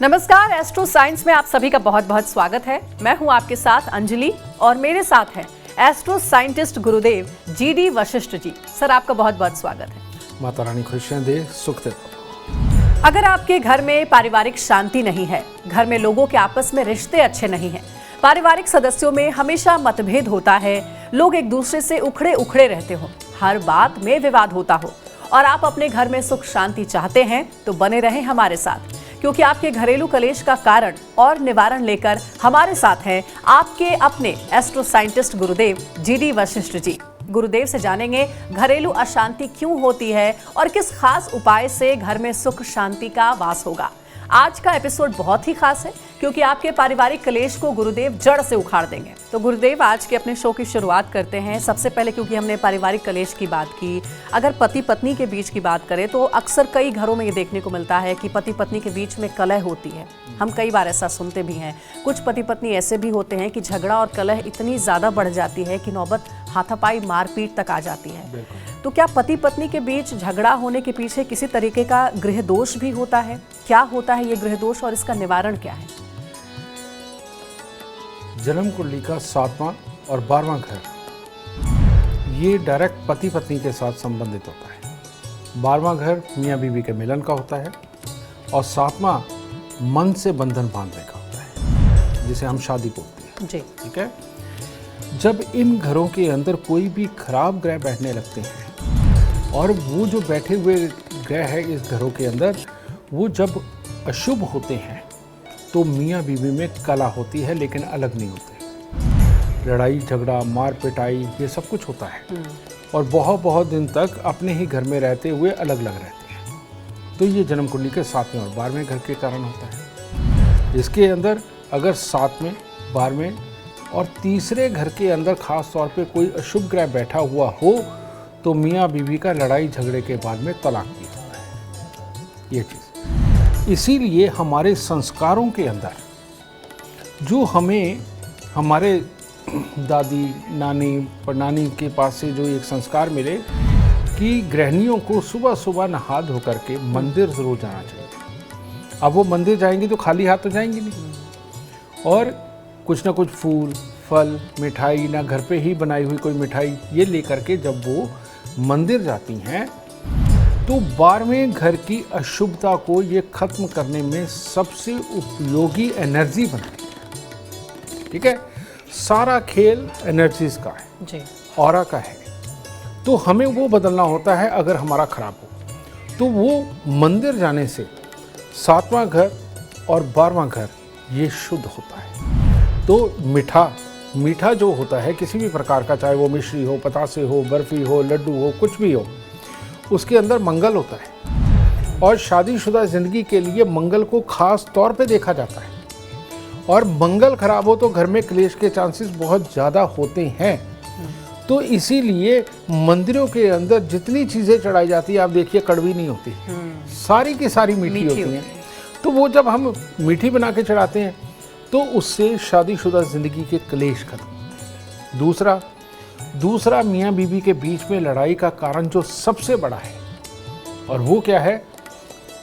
नमस्कार, astro science में आप सभी का बहुत बहुत स्वागत है। मैं हूं आपके साथ अंजलि और मेरे साथ हैं एस्ट्रो साइंटिस्ट गुरुदेव जीडी वशिष्ठ जी। सर, आपका बहुत बहुत स्वागत है। माता रानी खुशियां दे, सुख दे। अगर आपके घर में पारिवारिक शांति नहीं है, घर में लोगों के आपस में रिश्ते अच्छे नहीं हैं, पारिवारिक सदस्यों में हमेशा मतभेद होता है, लोग एक दूसरे से उखड़े उखड़े रहते हो, हर बात में विवाद होता हो और आप अपने घर में सुख शांति चाहते हैं, तो बने रहें हमारे साथ, क्योंकि आपके घरेलू कलेश का कारण और निवारण लेकर हमारे साथ हैं आपके अपने एस्ट्रो साइंटिस्ट गुरुदेव जीडी वशिष्ठ जी। गुरुदेव से जानेंगे घरेलू अशांति क्यों होती है और किस खास उपाय से घर में सुख शांति का वास होगा। आज का एपिसोड बहुत ही खास है क्योंकि आपके पारिवारिक कलेश को गुरुदेव जड़ से उखाड़ देंगे। तो गुरुदेव, आज के अपने शो की शुरुआत करते हैं। सबसे पहले, क्योंकि हमने पारिवारिक कलेश की बात की, अगर पति पत्नी के बीच की बात करें तो अक्सर कई घरों में ये देखने को मिलता है कि पति पत्नी के बीच में कलह होती है। हम कई बार ऐसा सुनते भी हैं। कुछ पति पत्नी ऐसे भी होते हैं कि झगड़ा और कलह इतनी ज़्यादा बढ़ जाती है कि नौबत हाथापाई मारपीट तक आ जाती है। तो क्या पति पत्नी के बीच झगड़ा होने के पीछे किसी तरीके का गृह दोष भी होता है? क्या होता है ये गृह दोष और इसका निवारण क्या है? जन्म कुंडली का 7वां और 12वां घर ये डायरेक्ट पति पत्नी के साथ संबंधित होता है। 12वां घर मियाँ बीवी के मिलन का होता है और 7वां मन से बंधन बांधने का होता है, जिसे हम शादी बोलते हैं। जी, ठीक है। जब इन घरों के अंदर कोई भी खराब ग्रह बैठने लगते हैं और वो जो बैठे हुए ग्रह है इस घरों के अंदर, वो जब अशुभ होते हैं तो मियाँ बीवी में कला होती है, लेकिन अलग नहीं होते। लड़ाई झगड़ा मार पिटाई ये सब कुछ होता है और बहुत बहुत दिन तक अपने ही घर में रहते हुए अलग अलग रहते हैं। तो ये जन्म कुंडली के 7वें और 12वें घर के कारण होता है। इसके अंदर अगर 7वें 12वें और तीसरे घर के अंदर खास तौर पे कोई अशुभ ग्रह बैठा हुआ हो तो मियाँ बीवी का लड़ाई झगड़े के बाद में तलाक भी होता है। ये चीज़ इसीलिए हमारे संस्कारों के अंदर जो हमें हमारे दादी नानी परनानी के पास से जो एक संस्कार मिले कि गृहिणियों को सुबह सुबह नहा धो करके मंदिर ज़रूर जाना चाहिए। अब वो मंदिर जाएंगी तो खाली हाथ तो जाएंगी नहीं, और कुछ ना कुछ फूल फल मिठाई, ना घर पे ही बनाई हुई कोई मिठाई, ये लेकर के जब वो मंदिर जाती हैं तो 12वें घर की अशुभता को ये खत्म करने में सबसे उपयोगी एनर्जी बनाती है। ठीक है। सारा खेल एनर्जीज का है जी, ऑरा का है। तो हमें वो बदलना होता है अगर हमारा खराब हो। तो वो मंदिर जाने से 7वां घर और 12वां घर ये शुद्ध होता है। तो मीठा जो होता है किसी भी प्रकार का, चाहे वो मिश्री हो, पतासे हो, बर्फी हो, लड्डू हो, कुछ भी हो, उसके अंदर मंगल होता है और शादीशुदा जिंदगी के लिए मंगल को खास तौर पे देखा जाता है। और मंगल खराब हो तो घर में क्लेश के चांसेस बहुत ज़्यादा होते हैं। तो इसीलिए मंदिरों के अंदर जितनी चीज़ें चढ़ाई जाती है, आप देखिए कड़वी नहीं होती, सारी की सारी मीठी होती हैं। तो वो जब हम मीठी बना के चढ़ाते हैं तो उससे शादीशुदा ज़िंदगी के क्लेश खत्म होते हैं। दूसरा मियाँ बीवी के बीच में लड़ाई का कारण जो सबसे बड़ा है, और वो क्या है,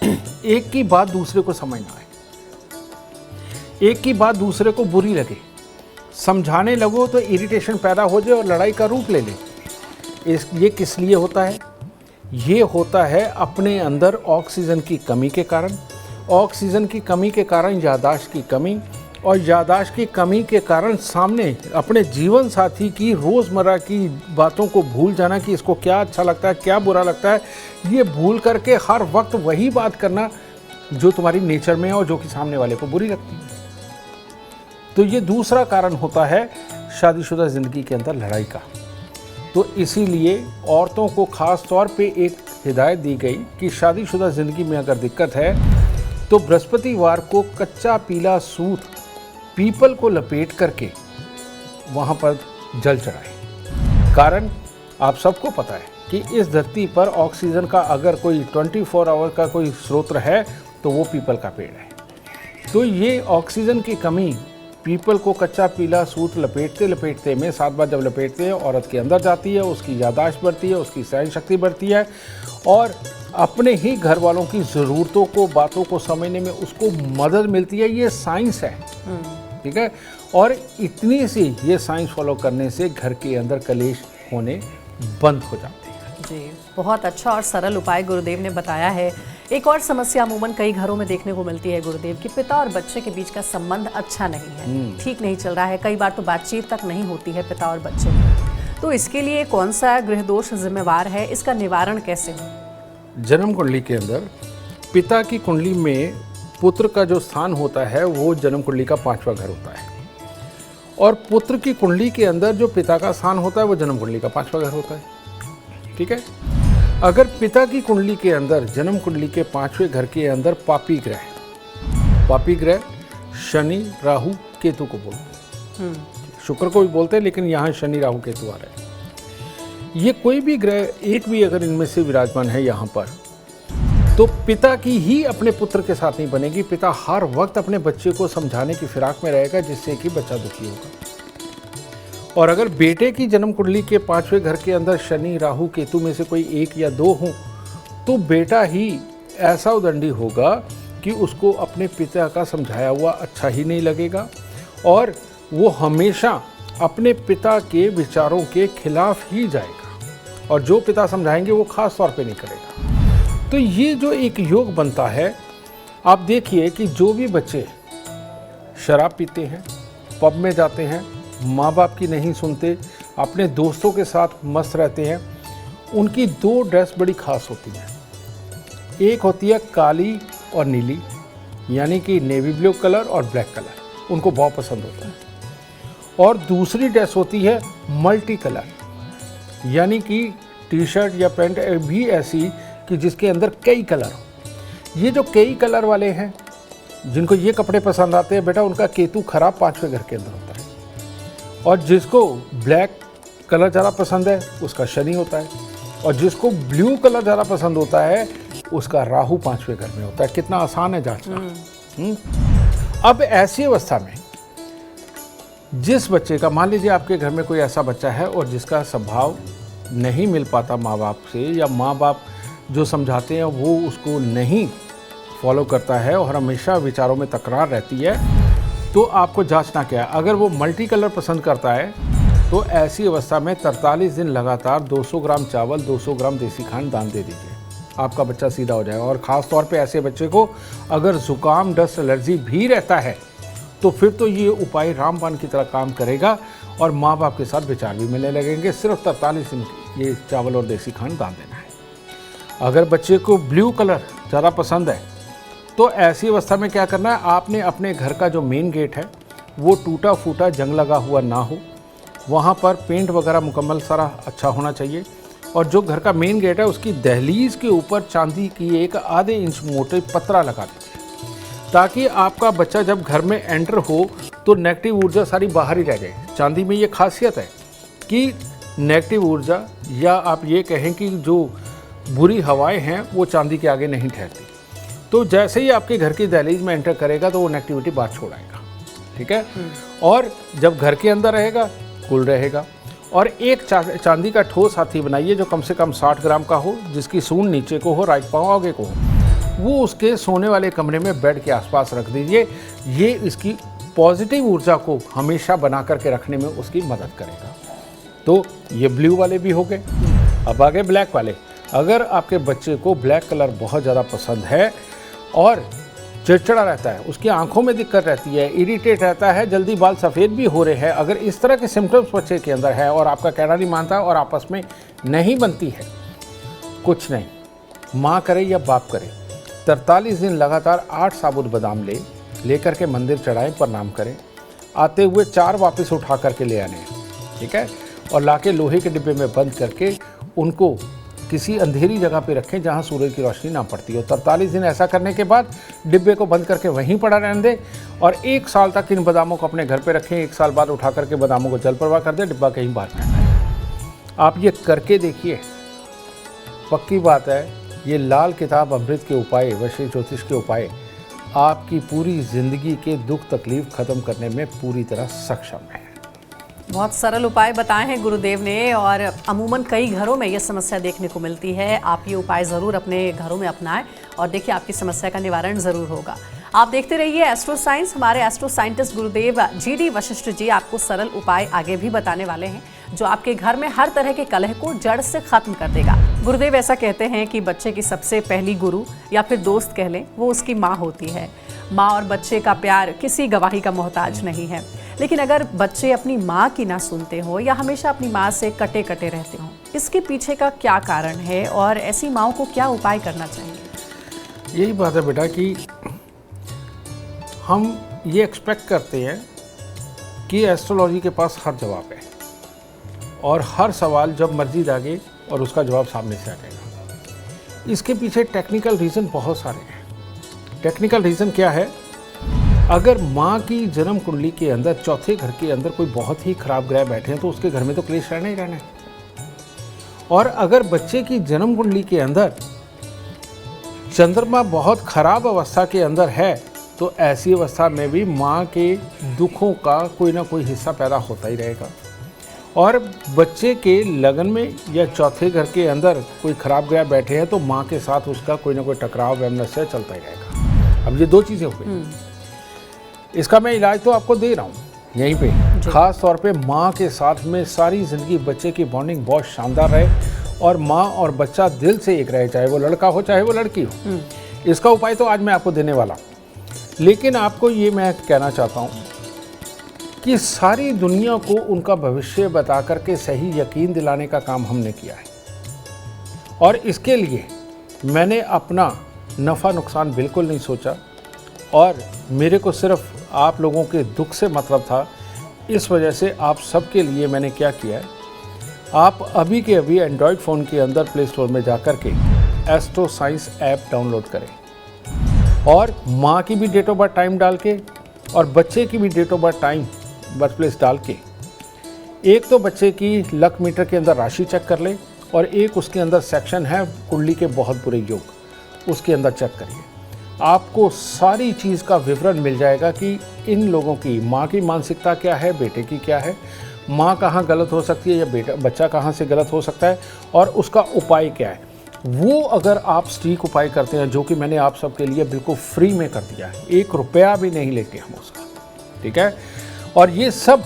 एक की बात दूसरे को समझ ना आए, एक की बात दूसरे को बुरी लगे, समझाने लगो तो इरिटेशन पैदा हो जाए और लड़ाई का रूप ले ले। ये किस लिए होता है? ये होता है अपने अंदर ऑक्सीजन की कमी के कारण। ऑक्सीजन की कमी के कारण याददाश्त की कमी, और याददाश्त की कमी के कारण सामने अपने जीवन साथी की रोज़मर्रा की बातों को भूल जाना कि इसको क्या अच्छा लगता है क्या बुरा लगता है, ये भूल करके हर वक्त वही बात करना जो तुम्हारी नेचर में है और जो कि सामने वाले को बुरी लगती है। तो ये दूसरा कारण होता है शादीशुदा ज़िंदगी के अंदर लड़ाई का। तो इसीलिए औरतों को ख़ास तौर पे एक हिदायत दी गई कि शादीशुदा ज़िंदगी में अगर दिक्कत है तो बृहस्पतिवार को कच्चा पीला सूत पीपल को लपेट करके वहाँ पर जल चढ़ाएं। कारण आप सबको पता है कि इस धरती पर ऑक्सीजन का अगर कोई 24 आवर का कोई स्रोत है तो वो पीपल का पेड़ है। तो ये ऑक्सीजन की कमी पीपल को कच्चा पीला सूत लपेटते लपेटते में 7 बार जब लपेटते हैं, औरत के अंदर जाती है, उसकी याददाश्त बढ़ती है, उसकी सहन शक्ति बढ़ती है और अपने ही घर वालों की ज़रूरतों को, बातों को समझने में उसको मदद मिलती है। ये साइंस है, ठीक है। और इतनी सी ये साइंस फॉलो करने से घर के अंदर कलेश होने बंद हो जाते हैं। जी, बहुत अच्छा और सरल उपाय गुरुदेव ने बताया है। एक और समस्या अमूमन कई घरों में देखने को मिलती है गुरुदेव कि पिता और बच्चे के बीच का संबंध अच्छा नहीं है, ठीक नहीं चल रहा है। कई बार तो बातचीत तक नहीं होती है पिता और बच्चे की। तो इसके लिए कौन सा गृह दोष जिम्मेवार है, इसका निवारण कैसे हो? जन्म कुंडली के अंदर पिता की कुंडली में पुत्र का जो स्थान होता है वो जन्म कुंडली का 5वां घर होता है, और पुत्र की कुंडली के अंदर जो पिता का स्थान होता है वो जन्म कुंडली का 5वां घर होता है, ठीक है। अगर पिता की कुंडली के अंदर जन्म कुंडली के 5वें घर के अंदर पापी ग्रह शनि, राहु, केतु को बोलते हैं, शुक्र को भी बोलते हैं, लेकिन यहाँ शनि, राहु, केतु आ रहे हैं। ये कोई भी ग्रह एक भी अगर इनमें से विराजमान है यहाँ पर, तो पिता की ही अपने पुत्र के साथ नहीं बनेगी। पिता हर वक्त अपने बच्चे को समझाने की फिराक में रहेगा, जिससे कि बच्चा दुखी होगा। और अगर बेटे की जन्म कुंडली के 5वें घर के अंदर शनि, राहु, केतु में से कोई एक या दो हों, तो बेटा ही ऐसा उदंडी होगा कि उसको अपने पिता का समझाया हुआ अच्छा ही नहीं लगेगा, और वो हमेशा अपने पिता के विचारों के खिलाफ ही जाएगा, और जो पिता समझाएंगे वो खास तौर पे नहीं करेगा। तो ये जो एक योग बनता है, आप देखिए कि जो भी बच्चे शराब पीते हैं, पब में जाते हैं, माँ बाप की नहीं सुनते, अपने दोस्तों के साथ मस्त रहते हैं, उनकी 2 ड्रेस बड़ी खास होती हैं। एक होती है काली और नीली, यानी कि नेवी ब्लू कलर और ब्लैक कलर, उनको बहुत पसंद होता है। और दूसरी ड्रेस होती है मल्टी कलर, यानी कि टी शर्ट या पैंट भी ऐसी कि जिसके अंदर कई कलर हो। ये जो कई कलर वाले हैं, जिनको ये कपड़े पसंद आते हैं, बेटा उनका केतु खराब 5वें घर के अंदर होता है। और जिसको ब्लैक कलर ज़्यादा पसंद है उसका शनि होता है, और जिसको ब्लू कलर ज़्यादा पसंद होता है उसका राहु 5वें घर में होता है। कितना आसान है जांचना। अब ऐसी अवस्था में जिस बच्चे का, मान लीजिए आपके घर में कोई ऐसा बच्चा है और जिसका स्वभाव नहीं मिल पाता माँ बाप से, या माँ बाप जो समझाते हैं वो उसको नहीं फॉलो करता है और हमेशा विचारों में तकरार रहती है, तो आपको जांचना क्या है। अगर वो मल्टी कलर पसंद करता है तो ऐसी अवस्था में 43 दिन लगातार 200 ग्राम चावल, 200 ग्राम देसी खांड दान दे दीजिए, आपका बच्चा सीधा हो जाएगा। और ख़ास तौर पे ऐसे बच्चे को अगर ज़ुकाम, डस्ट, एलर्जी भी रहता है तो फिर तो ये उपाय रामबाण की तरह काम करेगा, और माँ बाप के साथ विचार भी मिलने लगेंगे। सिर्फ 43 दिन ये चावल और देसी खांड दान देना है। अगर बच्चे को ब्लू कलर ज़्यादा पसंद है तो ऐसी अवस्था में क्या करना है, आपने अपने घर का जो मेन गेट है वो टूटा फूटा, जंग लगा हुआ ना हो, वहाँ पर पेंट वगैरह मुकम्मल सारा अच्छा होना चाहिए। और जो घर का मेन गेट है उसकी दहलीज के ऊपर चांदी की एक आधे इंच मोटे पतरा लगा दीजिए, ताकि आपका बच्चा जब घर में एंटर हो तो नेगेटिव ऊर्जा सारी बाहर ही रह जाए। चांदी में ये खासियत है कि नेगेटिव ऊर्जा, या आप ये कहें कि जो बुरी हवाएं हैं वो चांदी के आगे नहीं ठहरती। तो जैसे ही आपके घर की दहलीज में एंटर करेगा तो वो नेगेटिविटी बाहर छोड़ाएगा, ठीक है। और जब घर के अंदर रहेगा कुल रहेगा। और एक चांदी का ठोस हाथी बनाइए जो कम से कम 60 ग्राम का हो, जिसकी सूंड नीचे को हो, राइट पाँव आगे को हो। वो उसके सोने वाले कमरे में बेड के आसपास रख दीजिए। ये इसकी पॉजिटिव ऊर्जा को हमेशा बना करके रखने में उसकी मदद करेगा। तो ये ब्लू वाले भी हो गए। अब आगे ब्लैक वाले। अगर आपके बच्चे को ब्लैक कलर बहुत ज़्यादा पसंद है और चिड़चिड़ा रहता है, उसकी आंखों में दिक्कत रहती है, इरिटेट रहता है, जल्दी बाल सफ़ेद भी हो रहे हैं, अगर इस तरह के सिम्टम्स बच्चे के अंदर है और आपका कहना नहीं मानता और आपस में नहीं बनती है, कुछ नहीं, माँ करे या बाप करे, 43 दिन लगातार 8 साबुत बादाम लेकर के मंदिर चढ़ाएं, प्रणाम करें, आते हुए 4 वापस उठा करके ले आने, ठीक है, और लाके लोहे के डिब्बे में बंद करके उनको किसी अंधेरी जगह पे रखें जहां सूरज की रोशनी ना पड़ती हो। 43 दिन ऐसा करने के बाद डिब्बे को बंद करके वहीं पड़ा रहने दें, और 1 साल तक इन बादामों को अपने घर पे रखें। 1 साल बाद उठा करके बादामों को जल प्रवाह कर दें, डिब्बा कहीं बाहर फेंक। आप ये करके देखिए, पक्की बात है, ये लाल किताब अमृत के उपाय, वैश्विक ज्योतिष के उपाय आपकी पूरी ज़िंदगी के दुख तकलीफ ख़त्म करने में पूरी तरह सक्षम है। बहुत सरल उपाय बताए हैं गुरुदेव ने और अमूमन कई घरों में ये समस्या देखने को मिलती है। आप ये उपाय ज़रूर अपने घरों में अपनाएं और देखिए आपकी समस्या का निवारण ज़रूर होगा। आप देखते रहिए एस्ट्रो साइंस। हमारे एस्ट्रो साइंटिस्ट गुरुदेव GD वशिष्ठ जी आपको सरल उपाय आगे भी बताने वाले हैं जो आपके घर में हर तरह के कलह को जड़ से खत्म कर देगा। गुरुदेव ऐसा कहते हैं कि बच्चे की सबसे पहली गुरु या फिर दोस्त कह लें वो उसकी माँ होती है। माँ और बच्चे का प्यार किसी गवाही का मोहताज नहीं है। लेकिन अगर बच्चे अपनी माँ की ना सुनते हो या हमेशा अपनी माँ से कटे कटे रहते हो, इसके पीछे का क्या कारण है और ऐसी माँओं को क्या उपाय करना चाहिए? यही बात है बेटा कि हम ये एक्सपेक्ट करते हैं कि एस्ट्रोलॉजी के पास हर जवाब है और हर सवाल जब मर्जी दागे और उसका जवाब सामने से आ जाएगा। इसके पीछे टेक्निकल रीज़न बहुत सारे हैं। टेक्निकल रीज़न क्या है? अगर माँ की जन्म कुंडली के अंदर चौथे घर के अंदर कोई बहुत ही खराब ग्रह बैठे हैं तो उसके घर में तो क्लेश रहना ही रहना है। और अगर बच्चे की जन्म कुंडली के अंदर चंद्रमा बहुत खराब अवस्था के अंदर है तो ऐसी अवस्था में भी माँ के दुखों का कोई ना कोई हिस्सा पैदा होता ही रहेगा। और बच्चे के लगन में या चौथे घर के अंदर कोई खराब ग्रह बैठे हैं तो माँ के साथ उसका कोई ना कोई टकराव वैमनस्य चलता ही रहेगा। अब ये दो चीज़ें हो गई। इसका मैं इलाज तो आपको दे रहा हूँ यहीं पे। खास तौर पे माँ के साथ में सारी ज़िंदगी बच्चे की बॉन्डिंग बहुत शानदार रहे और माँ और बच्चा दिल से एक रहे, चाहे वो लड़का हो चाहे वो लड़की हो। इसका उपाय तो आज मैं आपको देने वाला हूँ। लेकिन आपको ये मैं कहना चाहता हूँ कि सारी दुनिया को उनका भविष्य बता करके सही यकीन दिलाने का काम हमने किया है और इसके लिए मैंने अपना नफ़ा नुकसान बिल्कुल नहीं सोचा और मेरे को सिर्फ आप लोगों के दुख से मतलब था। इस वजह से आप सबके लिए मैंने क्या किया है, आप अभी के अभी एंड्रॉयड फ़ोन के अंदर प्ले स्टोर में जा कर के एस्ट्रो साइंस ऐप डाउनलोड करें और माँ की भी डेट ऑफ बर्थ टाइम डाल के और बच्चे की भी date of birth time birth place डाल के एक तो बच्चे की लक मीटर के अंदर राशि चेक कर ले और एक उसके अंदर सेक्शन है कुंडली के बहुत बुरे योग, उसके अंदर चेक करिए। आपको सारी चीज़ का विवरण मिल जाएगा कि इन लोगों की माँ की मानसिकता क्या है, बेटे की क्या है, माँ कहाँ गलत हो सकती है या बच्चा कहाँ से गलत हो सकता है और उसका उपाय क्या है। वो अगर आप सटीक उपाय करते हैं जो कि मैंने आप सबके लिए बिल्कुल फ्री में कर दिया है, 1 रुपया भी नहीं लेते हम उसका, ठीक है। और ये सब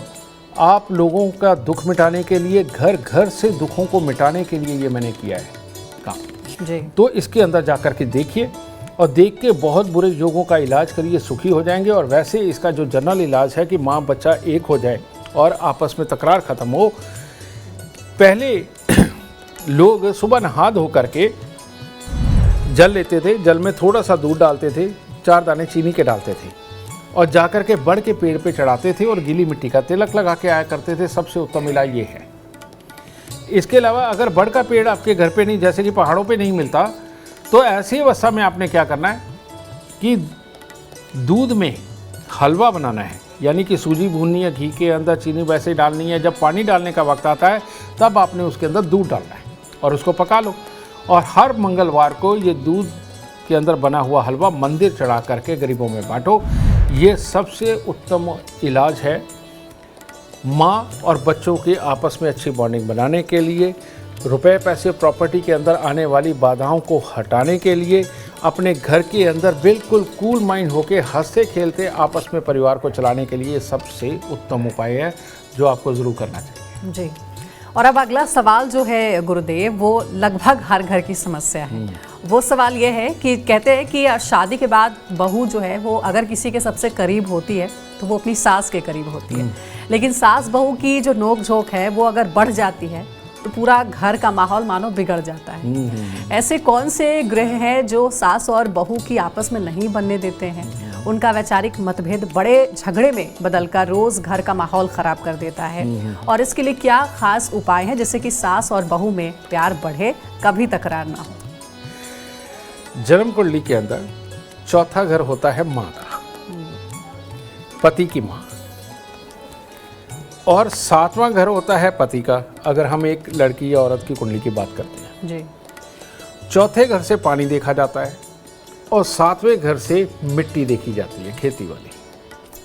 आप लोगों का दुख मिटाने के लिए, घर घर से दुखों को मिटाने के लिए ये मैंने किया है काम जी। तो इसके अंदर जा कर के देखिए और देख के बहुत बुरे योगों का इलाज करिए, सुखी हो जाएंगे। और वैसे इसका जो जनरल इलाज है कि माँ बच्चा एक हो जाए और आपस में तकरार ख़त्म हो। पहले लोग सुबह नहा धो करके जल लेते थे, जल में थोड़ा सा दूध डालते थे, 4 दाने चीनी के डालते थे और जाकर के बड़ के पेड़ पे चढ़ाते थे और गीली मिट्टी का तिलक लगा के आया करते थे। सबसे उत्तम इलाज ये है। इसके अलावा अगर बड़ का पेड़ आपके घर पे नहीं, जैसे कि पहाड़ों पे नहीं मिलता, तो ऐसी अवस्था में आपने क्या करना है कि दूध में हलवा बनाना है, यानी कि सूजी भूननी है, घी के अंदर चीनी वैसे ही डालनी है। जब पानी डालने का वक्त आता है तब आपने उसके अंदर दूध डालना है और उसको पका लो। और हर मंगलवार को ये दूध के अंदर बना हुआ हलवा मंदिर चढ़ा करके गरीबों में बांटो। ये सबसे उत्तम इलाज है माँ और बच्चों की आपस में अच्छी बॉन्डिंग बनाने के लिए, रुपए पैसे प्रॉपर्टी के अंदर आने वाली बाधाओं को हटाने के लिए, अपने घर के अंदर बिल्कुल कूल माइंड होके हंसते खेलते आपस में परिवार को चलाने के लिए सबसे उत्तम उपाय है जो आपको ज़रूर करना चाहिए। जी। और अब अगला सवाल जो है गुरुदेव, वो लगभग हर घर की समस्या है। वो सवाल ये है कि कहते हैं कि शादी के बाद बहू जो है वो अगर किसी के सबसे करीब होती है तो वो अपनी सास के करीब होती है, लेकिन सास बहू की जो नोक झोंक है वो अगर बढ़ जाती है तो पूरा घर का माहौल मानो बिगड़ जाता है। ऐसे कौन से ग्रह हैं जो सास और बहू की आपस में नहीं बनने देते हैं? उनका वैचारिक मतभेद बड़े झगड़े में बदलकर रोज घर का माहौल खराब कर देता है और इसके लिए क्या खास उपाय हैं जिससे कि सास और बहू में प्यार बढ़े, कभी तकरार ना हो? जन्म कुंडली के अंदर चौथा घर होता है माँ का, पति की माँ, और 7वां घर होता है पति का, अगर हम एक लड़की या औरत की कुंडली की बात करते हैं जी। चौथे घर से पानी देखा जाता है और 7वें घर से मिट्टी देखी जाती है, खेती वाली,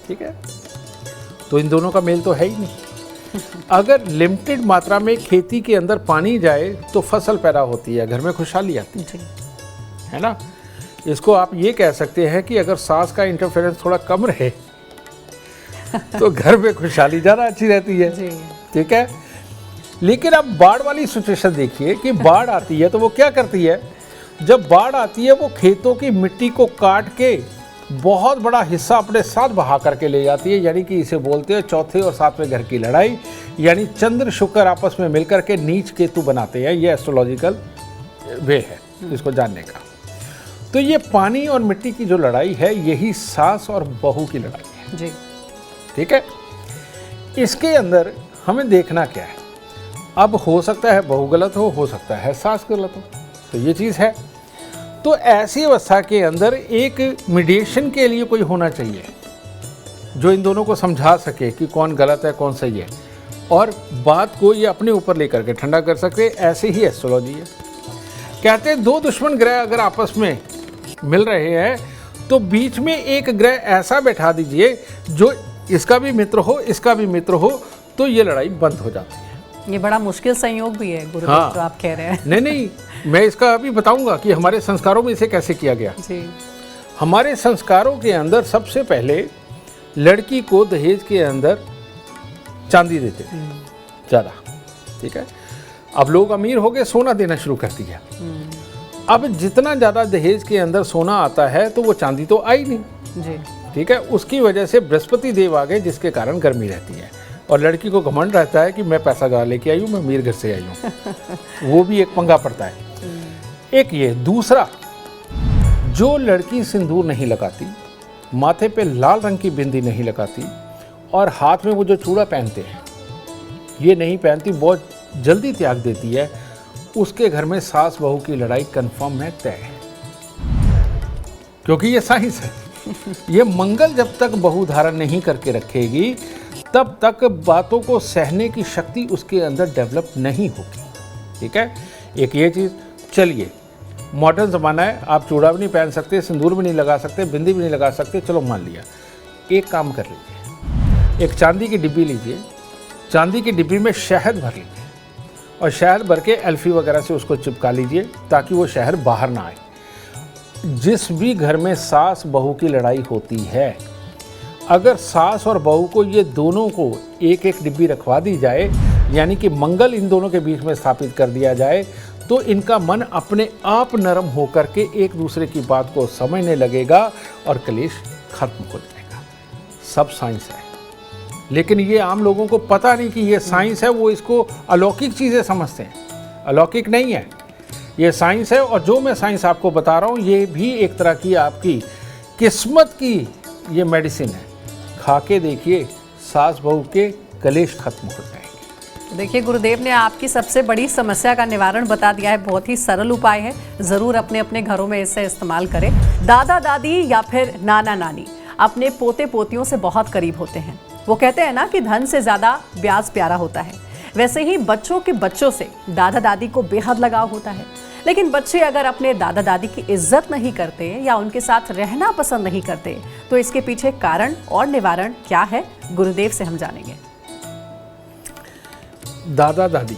ठीक है। तो इन दोनों का मेल तो है ही नहीं। अगर लिमिटेड मात्रा में खेती के अंदर पानी जाए तो फसल पैदा होती है, घर में खुशहाली आती है ना। इसको आप ये कह सकते हैं कि अगर सांस का इंटरफेरेंस थोड़ा कम रहे तो घर में खुशहाली ज़्यादा अच्छी रहती है, ठीक है। लेकिन अब बाढ़ वाली सिचुएशन देखिए कि बाढ़ आती है तो वो क्या करती है, जब बाढ़ आती है वो खेतों की मिट्टी को काट के बहुत बड़ा हिस्सा अपने साथ बहा करके ले जाती है, यानी कि इसे बोलते हैं चौथे और सातवें घर की लड़ाई, यानी चंद्र शुक्र आपस में मिलकर के नीच केतु बनाते हैं। ये एस्ट्रोलॉजिकल वे है इसको जानने का। तो ये पानी और मिट्टी की जो लड़ाई है यही सास और बहू की लड़ाई है जी, ठीक है। इसके अंदर हमें देखना क्या है, अब हो सकता है बहू गलत हो सकता है सास गलत हो, तो ये चीज़ है। तो ऐसी अवस्था के अंदर एक मीडिएशन के लिए कोई होना चाहिए जो इन दोनों को समझा सके कि कौन गलत है कौन सही है, और बात को ये अपने ऊपर लेकर के ठंडा कर सके। ऐसे ही एस्ट्रोलॉजी है। कहते हैं दो दुश्मन ग्रह अगर आपस में मिल रहे हैं तो बीच में एक ग्रह ऐसा बैठा दीजिए जो इसका भी मित्र हो इसका भी मित्र हो, तो ये लड़ाई बंद हो जाती है। ये बड़ा मुश्किल संयोग भी है गुरुदेव, हाँ। जो आप कह रहे हैं। नहीं, मैं इसका अभी बताऊंगा कि हमारे संस्कारों में इसे कैसे किया गया जी। हमारे संस्कारों के अंदर सबसे पहले लड़की को दहेज के अंदर चांदी देते थे ज़्यादा, ठीक है। अब लोग अमीर हो गए, सोना देना शुरू कर दिया। अब जितना ज़्यादा दहेज के अंदर सोना आता है तो वो चांदी तो आई नहीं जी, ठीक है। उसकी वजह से बृहस्पति देव आ गए, जिसके कारण गर्मी रहती है, और लड़की को घमंड रहता है कि मैं पैसा ज़्यादा लेके आई हूँ, मैं अमीर घर से आई हूँ। वो भी एक पंगा पड़ता है। एक ये, दूसरा, जो लड़की सिंदूर नहीं लगाती, माथे पे लाल रंग की बिंदी नहीं लगाती, और हाथ में वो जो चूड़ा पहनते हैं ये नहीं पहनती, बहुत जल्दी त्याग देती है, उसके घर में सास बहू की लड़ाई कंफर्म है, तय है। क्योंकि ये साइंस है। ये मंगल जब तक बहू धारण नहीं करके रखेगी तब तक बातों को सहने की शक्ति उसके अंदर डेवलप नहीं होगी, ठीक है। एक ये चीज़। चलिए, मॉडर्न ज़माना है, आप चूड़ा भी नहीं पहन सकते, सिंदूर भी नहीं लगा सकते, बिंदी भी नहीं लगा सकते, चलो मान लिया। एक काम कर लीजिए, एक चांदी की डिब्बी लीजिए, चांदी की डिब्बी में शहद भर लीजिए, और शहद भर के एल्फी वगैरह से उसको चिपका लीजिए ताकि वो शहद बाहर ना आए। जिस भी घर में सास बहू की लड़ाई होती है, अगर सास और बहू को ये दोनों को एक एक डिब्बी रखवा दी जाए, यानी कि मंगल इन दोनों के बीच में स्थापित कर दिया जाए, तो इनका मन अपने आप नरम होकर के एक दूसरे की बात को समझने लगेगा और कलेश खत्म हो जाएगा। सब साइंस है, लेकिन ये आम लोगों को पता नहीं कि ये साइंस है। वो इसको अलौकिक चीज़ें समझते हैं, अलौकिक नहीं है, ये साइंस है। और जो मैं साइंस आपको बता रहा हूँ ये भी एक तरह की आपकी किस्मत की ये मेडिसिन है। खा के देखिए, सास बहू के कलेश खत्म हो जाएंगे। देखिए, गुरुदेव ने आपकी सबसे बड़ी समस्या का निवारण बता दिया है। बहुत ही सरल उपाय है, ज़रूर अपने अपने घरों में इसे इस्तेमाल करें। दादा दादी या फिर नाना नानी अपने पोते पोतियों से बहुत करीब होते हैं। वो कहते हैं ना कि धन से ज़्यादा ब्याज प्यारा होता है, वैसे ही बच्चों के बच्चों से दादा दादी को बेहद लगाव होता है। लेकिन बच्चे अगर अपने दादा दादी की इज्जत नहीं करते या उनके साथ रहना पसंद नहीं करते, तो इसके पीछे कारण और निवारण क्या है, गुरुदेव से हम जानेंगे। दादा दादी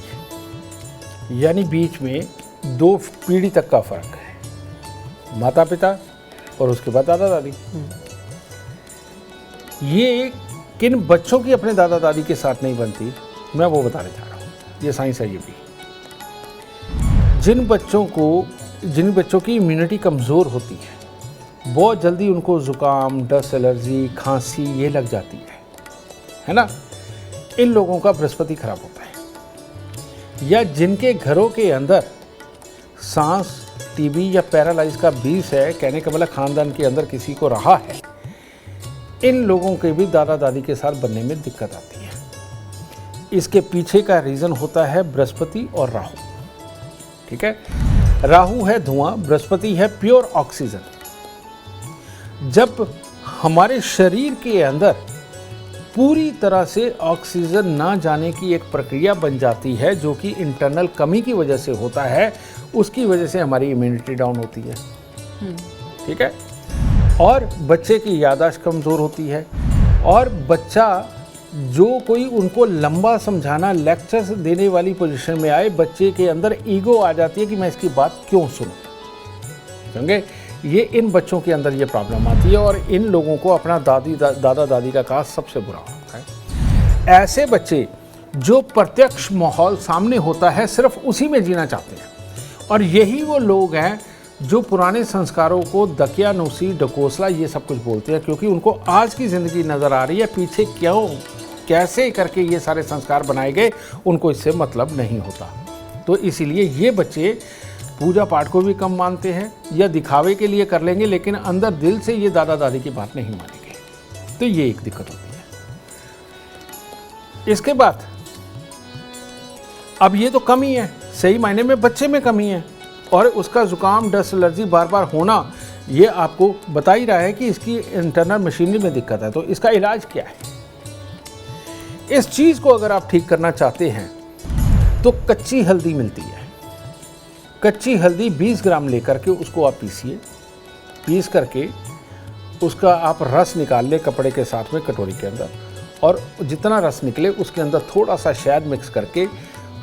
यानी बीच में दो पीढ़ी तक का फर्क है, माता पिता और उसके बाद दादा दादी। ये किन बच्चों की अपने दादा दादी के साथ नहीं बनती, मैं वो बताने जा रहा हूँ। ये साइंस है। ये भी जिन बच्चों की इम्यूनिटी कमज़ोर होती है, बहुत जल्दी उनको ज़ुकाम, डस्ट एलर्जी, खांसी ये लग जाती है ना। इन लोगों का बृहस्पति खराब होता है। या जिनके घरों के अंदर सांस, टीबी या पैरालाइज का बीज है, कहने का मतलब खानदान के अंदर किसी को रहा है, इन लोगों के भी दादा दादी के साथ बनने में दिक्कत आती है। इसके पीछे का रीज़न होता है बृहस्पति और राहु, ठीक है। राहु है धुआं, बृहस्पति है प्योर ऑक्सीजन। जब हमारे शरीर के अंदर पूरी तरह से ऑक्सीजन ना जाने की एक प्रक्रिया बन जाती है, जो कि इंटरनल कमी की वजह से होता है, उसकी वजह से हमारी इम्यूनिटी डाउन होती है, ठीक है। और बच्चे की याददाश्त कमज़ोर होती है, और बच्चा जो कोई उनको लंबा समझाना, लेक्चर्स देने वाली पोजीशन में आए, बच्चे के अंदर ईगो आ जाती है कि मैं इसकी बात क्यों सुनूं। समझे? ये इन बच्चों के अंदर ये प्रॉब्लम आती है और इन लोगों को अपना दादा दादी का कास्ट सबसे बुरा होता है। ऐसे बच्चे जो प्रत्यक्ष माहौल सामने होता है सिर्फ उसी में जीना चाहते हैं, और यही वो लोग हैं जो पुराने संस्कारों को दकियानूसी, डकोसला ये सब कुछ बोलते हैं, क्योंकि उनको आज की ज़िंदगी नज़र आ रही है, पीछे क्यों कैसे करके ये सारे संस्कार बनाए गए उनको इससे मतलब नहीं होता। तो इसीलिए ये बच्चे पूजा पाठ को भी कम मानते हैं या दिखावे के लिए कर लेंगे, लेकिन अंदर दिल से ये दादा दादी की बात नहीं मानेंगे। तो ये एक दिक्कत होती है। इसके बाद अब ये तो कमी है, सही मायने में बच्चे में कमी है, और उसका जुकाम, डस्ट एलर्जी बार बार होना ये आपको बता ही रहा है कि इसकी इंटरनल मशीनरी में दिक्कत है। तो इसका इलाज क्या है? इस चीज़ को अगर आप ठीक करना चाहते हैं तो कच्ची हल्दी मिलती है। कच्ची हल्दी 20 ग्राम लेकर के उसको आप पीसिए, पीस करके उसका आप रस निकाल लें कपड़े के साथ में कटोरी के अंदर, और जितना रस निकले उसके अंदर थोड़ा सा शहद मिक्स करके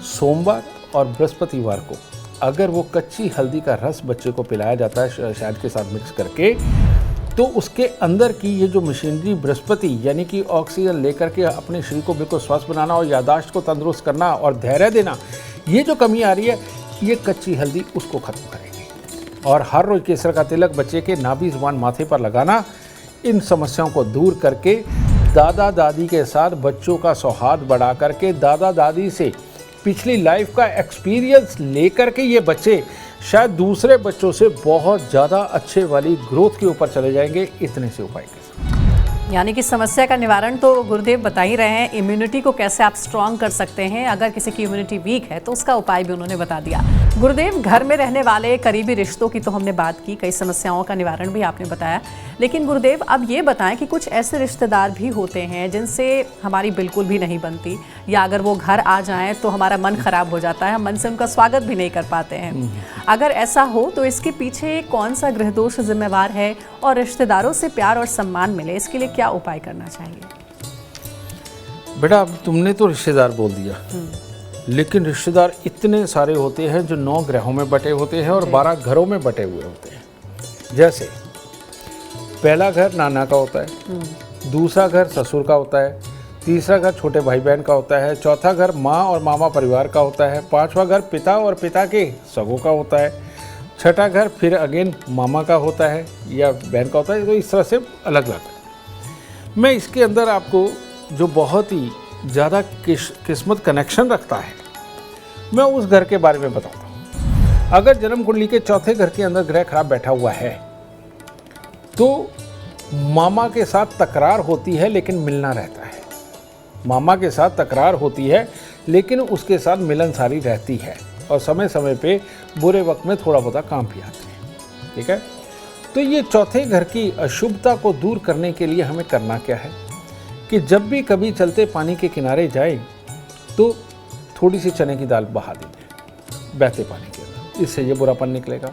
सोमवार और बृहस्पतिवार को अगर वो कच्ची हल्दी का रस बच्चे को पिलाया जाता है शहद के साथ मिक्स करके, तो उसके अंदर की ये जो मशीनरी बृहस्पति यानी कि ऑक्सीजन लेकर के अपने शरीर को बिल्कुल स्वस्थ बनाना और यादाश्त को तंदुरुस्त करना और धैर्य देना, ये जो कमी आ रही है ये कच्ची हल्दी उसको ख़त्म करेगी। और हर रोज़ केसर का तिलक बच्चे के नाभि ज़ुबान माथे पर लगाना इन समस्याओं को दूर करके दादा दादी के साथ बच्चों का सौहार्द बढ़ा करके दादा दादी से पिछली लाइफ का एक्सपीरियंस लेकर के ये बच्चे शायद दूसरे बच्चों से बहुत ज़्यादा अच्छे वाली ग्रोथ के ऊपर चले जाएंगे, इतने से उपाय के साथ। यानी कि समस्या का निवारण तो गुरुदेव बता ही रहे हैं, इम्यूनिटी को कैसे आप स्ट्रॉन्ग कर सकते हैं। अगर किसी की इम्यूनिटी वीक है तो उसका उपाय भी उन्होंने बता दिया। गुरुदेव, घर में रहने वाले करीबी रिश्तों की तो हमने बात की, कई समस्याओं का निवारण भी आपने बताया, लेकिन गुरुदेव अब ये बताएं कि कुछ ऐसे रिश्तेदार भी होते हैं जिनसे हमारी बिल्कुल भी नहीं बनती, या अगर वो घर आ जाएं तो हमारा मन खराब हो जाता है, हम मन से उनका स्वागत भी नहीं कर पाते हैं। अगर ऐसा हो तो इसके पीछे कौन सा ग्रह दोष जिम्मेवार है, और रिश्तेदारों से प्यार और सम्मान मिले इसके लिए क्या उपाय करना चाहिए? बेटा अब तुमने तो रिश्तेदार बोल दिया, लेकिन रिश्तेदार इतने सारे होते हैं जो 9 ग्रहों में बटे होते हैं और 12 घरों में बटे हुए होते हैं। जैसे पहला घर नाना का होता है, दूसरा घर ससुर का होता है, तीसरा घर छोटे भाई बहन का होता है, चौथा घर माँ और मामा परिवार का होता है, पांचवा घर पिता और पिता के सगों का होता है, छठा घर फिर अगेन मामा का होता है या बहन का होता है। तो इस तरह से अलग अलग। मैं इसके अंदर आपको जो बहुत ही ज़्यादा किस्मत कनेक्शन रखता है मैं उस घर के बारे में बताता हूँ। अगर जन्म कुंडली के चौथे घर के अंदर ग्रह खराब बैठा हुआ है तो मामा के साथ तकरार होती है लेकिन मिलना रहता है। मामा के साथ तकरार होती है लेकिन उसके साथ मिलनसारी रहती है, और समय समय पे बुरे वक्त में थोड़ा बहुत काम भी आते हैं। ठीक है, तो ये चौथे घर की अशुभता को दूर करने के लिए हमें करना क्या है कि जब भी कभी चलते पानी के किनारे जाए तो थोड़ी सी चने की दाल बहा दीजिए बहते पानी के अंदर, इससे ये बुरापन निकलेगा।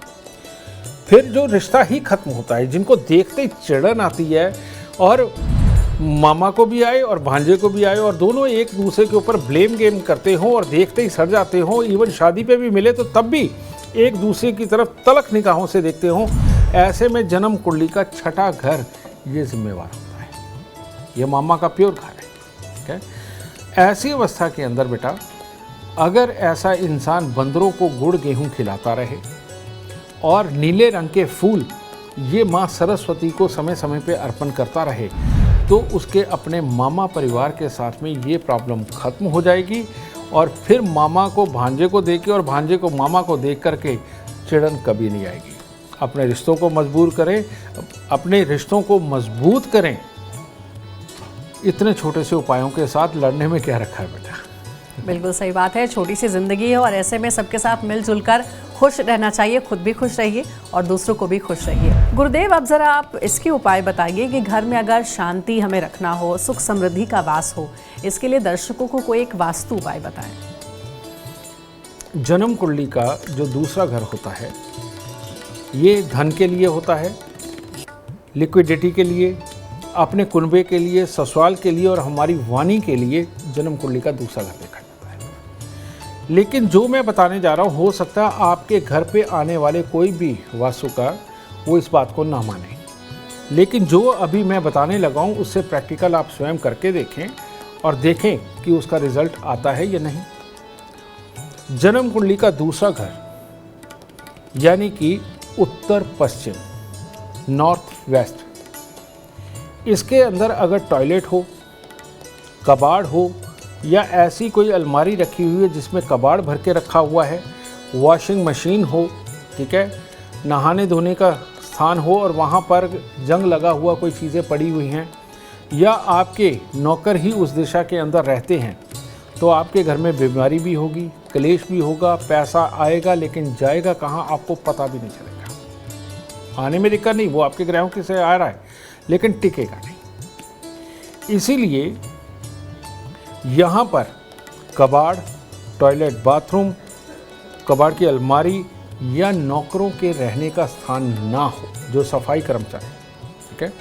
फिर जो रिश्ता ही खत्म होता है, जिनको देखते ही चिड़न आती है और मामा को भी आए और भांजे को भी आए और दोनों एक दूसरे के ऊपर ब्लेम गेम करते हों और देखते ही सड़ जाते हों, इवन शादी पे भी मिले तो तब भी एक दूसरे की तरफ तलख निगाहों से देखते हों, ऐसे में जन्म कुंडली का छठा घर ये जिम्मेवार होता है। ये मामा का प्योर घर है। ठीक है, ऐसी अवस्था के अंदर बेटा अगर ऐसा इंसान बंदरों को गुड़ गेहूँ खिलाता रहे और नीले रंग के फूल ये माँ सरस्वती को समय समय पे अर्पण करता रहे तो उसके अपने मामा परिवार के साथ में ये प्रॉब्लम खत्म हो जाएगी, और फिर मामा को भांजे को देख के और भांजे को मामा को देख करके चिड़न कभी नहीं आएगी। अपने रिश्तों को मजबूत करें, अपने रिश्तों को मजबूत करें। इतने छोटे से उपायों के साथ लड़ने में क्या रखा है बेटा। बिल्कुल सही बात है, छोटी सी जिंदगी है और ऐसे में सबके साथ मिलजुल कर खुश रहना चाहिए, खुद भी खुश रहिए और दूसरों को भी खुश रहिए। गुरुदेव अब जरा आप इसके उपाय बताइए कि घर में अगर शांति हमें रखना हो, सुख समृद्धि का वास हो, इसके लिए दर्शकों को कोई एक वास्तु उपाय बताएं। जन्म कुंडली का जो दूसरा घर होता है ये धन के लिए होता है, लिक्विडिटी के लिए, अपने कुनबे के लिए, ससुराल के लिए और हमारी वाणी के लिए जन्म कुंडली का दूसरा घर देखा जाता है। लेकिन जो मैं बताने जा रहा हूँ, हो सकता है आपके घर पे आने वाले कोई भी वास्तुकार वो इस बात को ना माने, लेकिन जो अभी मैं बताने लगा हूँ उससे प्रैक्टिकल आप स्वयं करके देखें और देखें कि उसका रिजल्ट आता है या नहीं। जन्म कुंडली का दूसरा घर यानी कि उत्तर पश्चिम, नॉर्थ वेस्ट, इसके अंदर अगर टॉयलेट हो, कबाड़ हो या ऐसी कोई अलमारी रखी हुई है जिसमें कबाड़ भर के रखा हुआ है, वॉशिंग मशीन हो, ठीक है, नहाने धोने का स्थान हो और वहाँ पर जंग लगा हुआ कोई चीज़ें पड़ी हुई हैं, या आपके नौकर ही उस दिशा के अंदर रहते हैं, तो आपके घर में बीमारी भी होगी, क्लेश भी होगा, पैसा आएगा लेकिन जाएगा कहाँ आपको पता भी नहीं चलेगा। आने में दिक्कत नहीं, वो आपके ग्रहों के से आ रहा है लेकिन टिकेगा नहीं। इसीलिए यहाँ पर कबाड़, टॉयलेट, बाथरूम, कबाड़ की अलमारी या नौकरों के रहने का स्थान ना हो, जो सफाई कर्मचारी, ठीक है।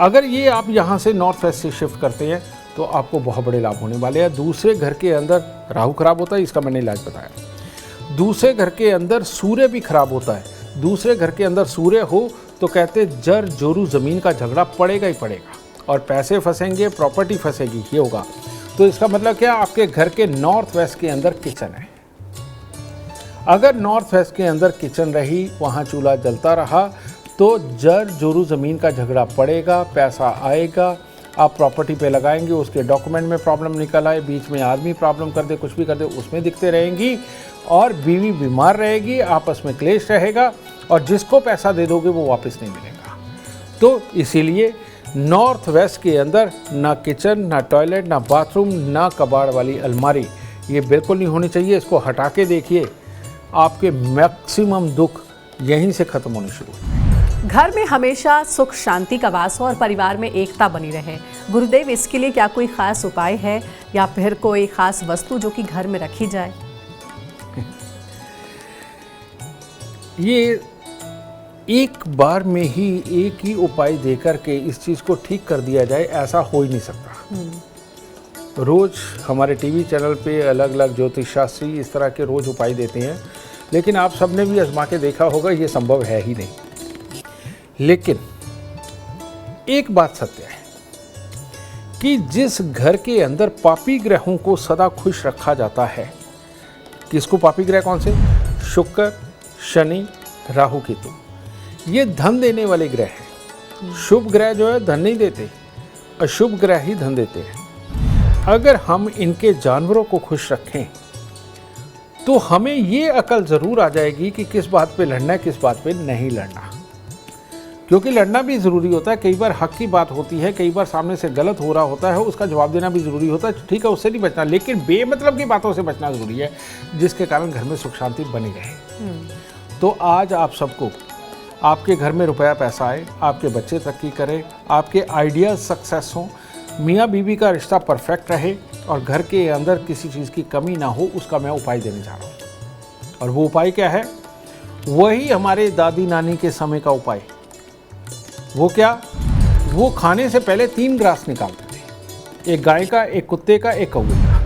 अगर ये आप यहाँ से नॉर्थ वेस्ट से शिफ्ट करते हैं तो आपको बहुत बड़े लाभ होने वाले हैं। दूसरे घर के अंदर राहु खराब होता है, इसका मैंने इलाज बताया। दूसरे घर के अंदर सूर्य भी खराब होता है। दूसरे घर के अंदर सूर्य हो तो कहते जर जोरू ज़मीन का झगड़ा पड़ेगा ही पड़ेगा और पैसे फंसेंगे, प्रॉपर्टी फंसेगी, ये होगा। तो इसका मतलब क्या, आपके घर के नॉर्थ वेस्ट के अंदर किचन है। अगर नॉर्थ वेस्ट के अंदर किचन रही, वहाँ चूल्हा जलता रहा, तो जर जोरू ज़मीन का झगड़ा पड़ेगा, पैसा आएगा, आप प्रॉपर्टी पे लगाएंगे, उसके डॉक्यूमेंट में प्रॉब्लम निकल आए, बीच में आदमी प्रॉब्लम कर दे, कुछ भी कर दे, उसमें दिखते रहेंगी और बीवी बीमार रहेगी, आपस में क्लेश रहेगा और जिसको पैसा दे दोगे वो वापस नहीं मिलेगा। तो इसीलिए नॉर्थ वेस्ट के अंदर ना किचन, ना टॉयलेट, ना बाथरूम, ना कबाड़ वाली अलमारी, ये बिल्कुल नहीं होनी चाहिए। इसको हटा के देखिए, आपके मैक्सिमम दुख यहीं से खत्म होने शुरू होते हैं। घर में हमेशा सुख शांति का वास हो और परिवार में एकता बनी रहे। गुरुदेव, इसके लिए क्या कोई खास उपाय है या फिर कोई खास वस्तु जो कि घर में रखी जाए? ये एक बार में ही एक ही उपाय देकर के इस चीज़ को ठीक कर दिया जाए, ऐसा हो ही नहीं सकता। रोज़ हमारे टीवी चैनल पे अलग अलग ज्योतिष शास्त्री इस तरह के रोज़ उपाय देते हैं, लेकिन आप सबने भी आजमा के देखा होगा ये संभव है ही नहीं। लेकिन एक बात सत्य है कि जिस घर के अंदर पापी ग्रहों को सदा खुश रखा जाता है, किसको पापी ग्रह कौन से? शुक्र, शनि, राहु, केतु, ये धन देने वाले ग्रह हैं। शुभ ग्रह जो है धन नहीं देते, अशुभ ग्रह ही धन देते हैं। अगर हम इनके जानवरों को खुश रखें तो हमें ये अकल ज़रूर आ जाएगी कि किस बात पे लड़ना है, किस बात पे नहीं लड़ना। क्योंकि लड़ना भी ज़रूरी होता है, कई बार हक की बात होती है, कई बार सामने से गलत हो रहा होता है, उसका जवाब देना भी ज़रूरी होता है। ठीक है, उससे नहीं बचना, लेकिन बेमतलब की बातों से बचना ज़रूरी है, जिसके कारण घर में सुख शांति बनी रहे। तो आज आप सबको आपके घर में रुपया पैसा आए, आपके बच्चे तरक्की करें, आपके आइडियाज़ सक्सेस हों, मियाँ बीवी का रिश्ता परफेक्ट रहे और घर के अंदर किसी चीज़ की कमी ना हो, उसका मैं उपाय देने जा रहा हूँ। और वो उपाय क्या है? वही हमारे दादी नानी के समय का उपाय। वो क्या? वो खाने से पहले 3 ग्रास निकालते थे, एक गाय का, एक कुत्ते का, एक कौवे का।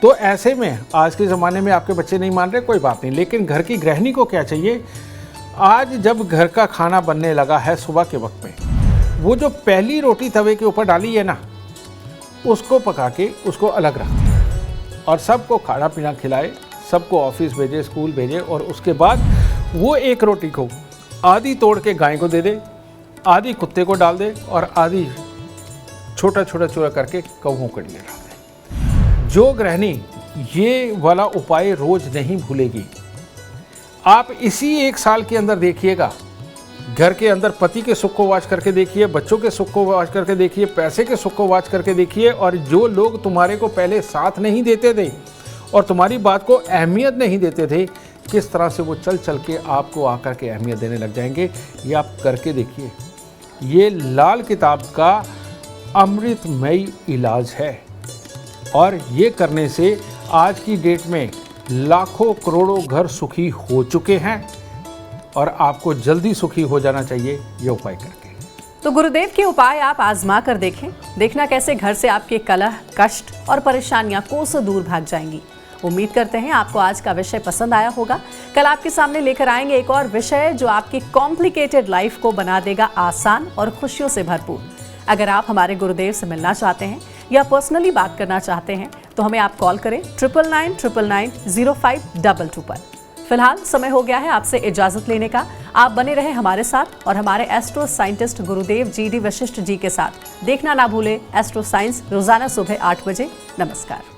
तो ऐसे में आज के ज़माने में आपके बच्चे नहीं मान रहे, कोई बात नहीं, लेकिन घर की गृहिणी को क्या चाहिए? आज जब घर का खाना बनने लगा है सुबह के वक्त में, वो जो पहली रोटी तवे के ऊपर डाली है ना, उसको पका के उसको अलग रख दें और सबको खाना पीना खिलाए, सबको ऑफिस भेजे, स्कूल भेजे, और उसके बाद वो एक रोटी को आधी तोड़ के गाय को दे दे, आधी कुत्ते को डाल दे और आधी छोटा छोटा चूरा करके कौवों के लिए डाल दे। जो गृहिणी ये वाला उपाय रोज नहीं भूलेगी, आप इसी 1 साल के अंदर देखिएगा, घर के अंदर पति के सुख को वाच करके देखिए, बच्चों के सुख को वाच करके देखिए, पैसे के सुख को वाच करके देखिए, और जो लोग तुम्हारे को पहले साथ नहीं देते थे और तुम्हारी बात को अहमियत नहीं देते थे, किस तरह से वो चल चल के आपको आकर के अहमियत देने लग जाएंगे। ये आप करके देखिए। ये लाल किताब का अमृतमयी इलाज है और ये करने से आज की डेट में लाखों करोड़ों घर सुखी हो चुके हैं और आपको जल्दी सुखी हो जाना चाहिए ये उपाय करके। तो गुरुदेव के उपाय आप आजमा कर देखें, देखना कैसे घर से आपके कलह, कष्ट और परेशानियां कोसों दूर भाग जाएंगी। उम्मीद करते हैं आपको आज का विषय पसंद आया होगा। कल आपके सामने लेकर आएंगे एक और विषय जो आपकी कॉम्प्लिकेटेड लाइफ को बना देगा आसान और खुशियों से भरपूर। अगर आप हमारे गुरुदेव से मिलना चाहते हैं या पर्सनली बात करना चाहते हैं तो हमें आप कॉल करें 9999905222 पर। फिलहाल समय हो गया है आपसे इजाजत लेने का। आप बने रहे हमारे साथ और हमारे एस्ट्रो साइंटिस्ट गुरुदेव GD वशिष्ठ जी के साथ। देखना ना भूले एस्ट्रो साइंस रोजाना सुबह 8 बजे। नमस्कार।